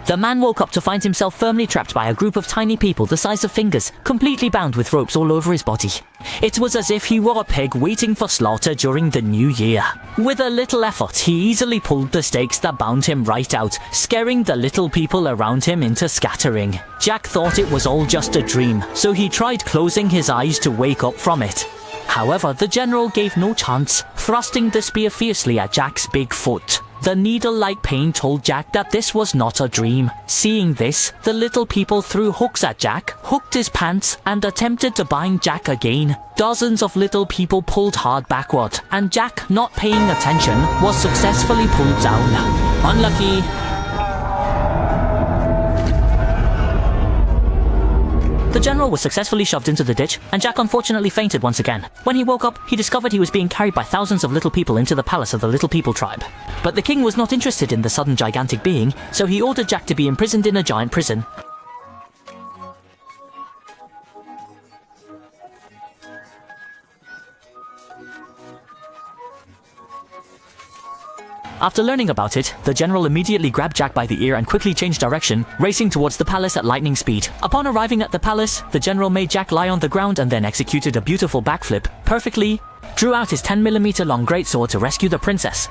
The man woke up to find himself firmly trapped by a group of tiny people the size of fingers, completely bound with ropes all over his body. It was as if he were a pig waiting for slaughter during the new year. With a little effort, he easily pulled the stakes that bound him right out, scaring the little people around him into scattering. Jack thought it was all just a dream, so he tried closing his eyes to wake up from it. However, the general gave no chance, thrusting the spear fiercely at Jack's big foot. The needle-like pain told Jack that this was not a dream. Seeing this, the little people threw hooks at Jack, hooked his pants, and attempted to bind Jack again. Dozens of little people pulled hard backward, and Jack, not paying attention, was successfully pulled down. Unlucky. The general was successfully shoved into the ditch, and Jack unfortunately fainted once again. When he woke up, he discovered he was being carried by thousands of little people into the palace of the Little People tribe. But the king was not interested in the sudden gigantic being, so he ordered Jack to be imprisoned in a giant prison. After learning about it, the general immediately grabbed Jack by the ear and quickly changed direction, racing towards the palace at lightning speed. Upon arriving at the palace, the general made Jack lie on the ground and then executed a beautiful backflip, perfectly, drew out his 10mm long greatsword to rescue the princess.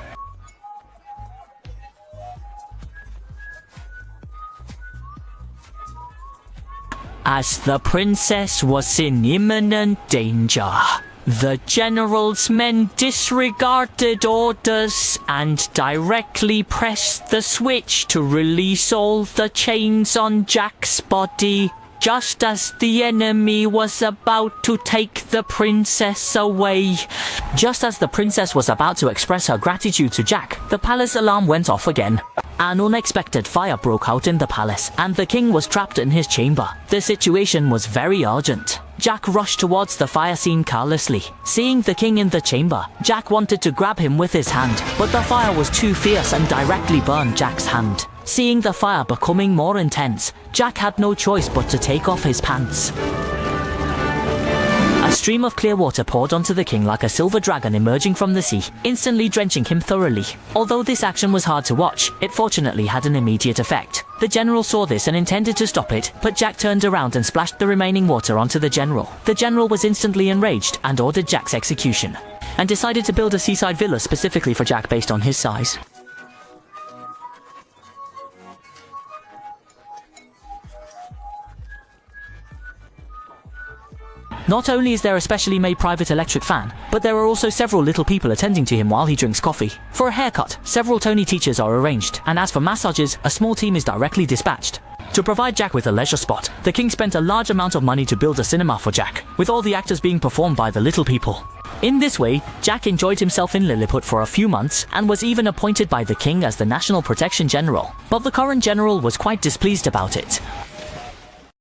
As the princess was in imminent danger, the general's men disregarded orders and directly pressed the switch to release all the chains on Jack's body, just as the enemy was about to take the princess away. Just as the princess was about to express her gratitude to Jack, the palace alarm went off again. An unexpected fire broke out in the palace, and the king was trapped in his chamber. The situation was very urgent. Jack rushed towards the fire scene carelessly. Seeing the king in the chamber, Jack wanted to grab him with his hand, but the fire was too fierce and directly burned Jack's hand. Seeing the fire becoming more intense, Jack had no choice but to take off his pants. A stream of clear water poured onto the king like a silver dragon emerging from the sea, instantly drenching him thoroughly. Although this action was hard to watch, it fortunately had an immediate effect. The general saw this and intended to stop it, but Jack turned around and splashed the remaining water onto the general. The general was instantly enraged and ordered Jack's execution, and decided to build a seaside villa specifically for Jack based on his size. Not only is there a specially made private electric fan, but there are also several little people attending to him while he drinks coffee. For a haircut, several Tony teachers are arranged, and as for massages, a small team is directly dispatched. To provide Jack with a leisure spot, the king spent a large amount of money to build a cinema for Jack, with all the actors being performed by the little people. In this way, Jack enjoyed himself in Lilliput for a few months, and was even appointed by the king as the National Protection General. But the current general was quite displeased about it.